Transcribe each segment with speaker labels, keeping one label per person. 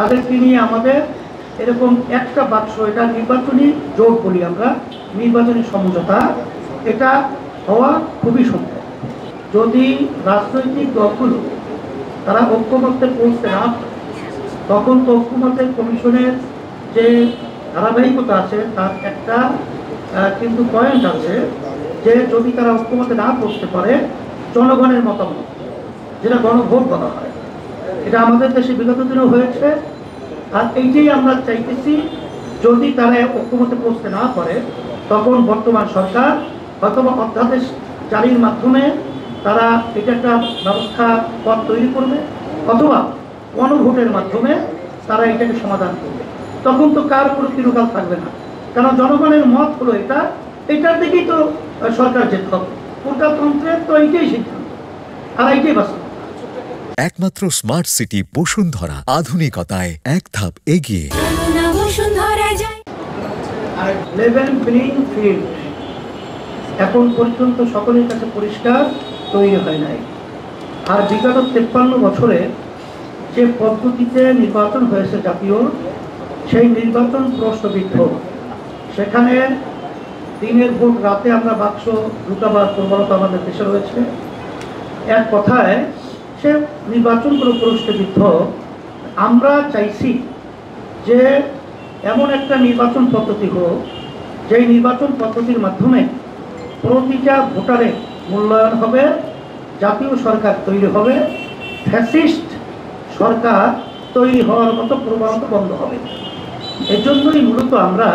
Speaker 1: তাদেরকে নিয়ে আমাদের এরকম একটা বাক্স, এটা নির্বাচনী জোট বলি আমরা, নির্বাচনী সমঝোতা, এটা হওয়া খুবই সম্ভব। যদি রাজনৈতিক দলগুলো তারা ঐক্যমত্যে পৌঁছতে না, তখন তো ঐক্যমত্যের কমিশনের যে ধারাবাহিকতা আছে তার একটা কিন্তু পয়েন্ট আছে, যে যদি তারা ঐক্যমত্যে না পৌঁছতে পারে, জনগণের মতামত, যেটা গণভোট বলা হয়, এটা আমাদের দেশে বিগত দিনেও হয়েছে। আর এইটাই আমরা চাইতেছি, যদি তারা ঐক্যমত্যে পৌঁছতে না পারে, তখন বর্তমান সরকার হয়তো অধ্যাদেশ জারির মাধ্যমে তারা এটা একটা ব্যবস্থা পথ তৈরি করবে, অথবা গণভোটের মাধ্যমে তারা এটাকে সমাধান করবে। তখন তো কার কোনো চিরকাল থাকবে না, কারণ জনগণের মত হলো এটার দিকেই তো সরকার যেতে হবে। প্রজাতন্ত্রের তো এইটাই সিদ্ধান্ত, আর এইটাই বাস্তব।
Speaker 2: একমাত্র স্মার্ট সিটি বসুন্ধরা, আধুনিকতায় এক ধাপ এগিয়ে।
Speaker 1: লেভেল প্লেইং ফিল্ড এখন পর্যন্ত সকলের কাছে পরিষ্কার তৈরি হয় নাই। আর বিগত 53 বছরে যে পদ্ধতিতে নির্বাচন হয়েছে জাতীয়, সেই নির্বাচন প্রশ্নবিদ্ধ। সেখানে দিনের ভোট, রাতে আমরা বাক্স দুটাবার প্রবণতা আমাদের দেশে রয়েছে। এক কথায় সে নির্বাচনগুলো প্রশ্নবিদ্ধ। আমরা চাইছি যে এমন একটা নির্বাচন পদ্ধতি হোক, যেই নির্বাচন পদ্ধতির মাধ্যমে প্রতিটা ভোটারের মূল্যায়ন হবে, জাতীয় সরকার তৈরি হবে, ফ্যাসিস্ট সরকার তৈরি হওয়ার মতো প্রবণতা বন্ধ হবে। এজন্যই মূলত আমরা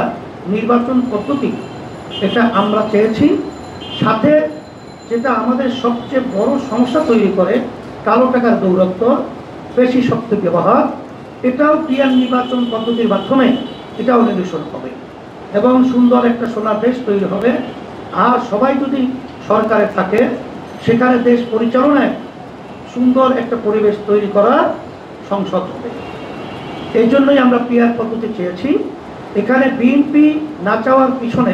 Speaker 1: নির্বাচন পদ্ধতি এটা আমরা চেয়েছি। সাথে যেটা আমাদের সবচেয়ে বড় সমস্যা তৈরি করে, কালো টাকার দৌরত্ব, বেশি শক্তি ব্যবহার, এটাও পিয়ার নির্বাচন পদ্ধতির মাধ্যমে এটাও নিরসন হবে এবং সুন্দর একটা সোনার দেশ তৈরি হবে। আর সবাই যদি সরকারে থাকে, সেখানে দেশ পরিচালনায় সুন্দর একটা পরিবেশ তৈরি করার সংসদ হবে। এই জন্যই আমরা পিয়ার পদ্ধতি চেয়েছি। এখানে বিএনপি না চাওয়ার পিছনে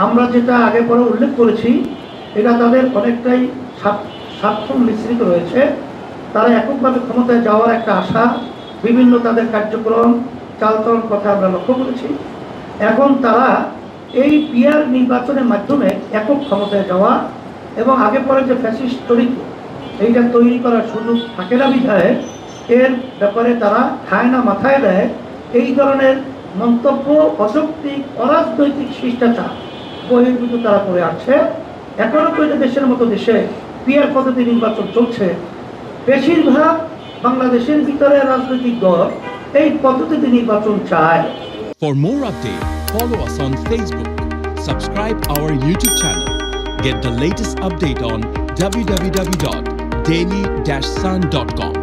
Speaker 1: আমরা যেটা আগে পরে উল্লেখ করেছি, এটা তাদের অনেকটাই স্বার্থ মিশ্রিত রয়েছে। তারা এককভাবে ক্ষমতায় যাওয়ার একটা আশা, বিভিন্ন তাদের কার্যক্রম চালচলন কথা আমরা লক্ষ্য করেছি। এখন তারা এই পিয়ার নির্বাচনের মাধ্যমে একক ক্ষমতায় যাওয়া এবং আগে পরে যে ফ্যাসিস্ট চরিত্র এইটা তৈরি করার সুযোগ থাকে না বিধায় এর ব্যাপারে তারা খায় না মাথায় দেয়। এই ধরনের মন্তব্য অযৌক্তিক, অরাজনৈতিক শিষ্টাচার বহির্ভূত তারা করে আসছে। এখনো তো দেশের মতো দেশে পিয়ার পদ্ধতি নির্বাচন চলছে। বেশিরভাগ বাংলাদেশের ভিতরে রাজনৈতিক দল এই পদ্ধতিতে নির্বাচন চায়।
Speaker 3: For more updates, follow us on Facebook, subscribe our YouTube channel, get the latest update on www.daily-sun.com.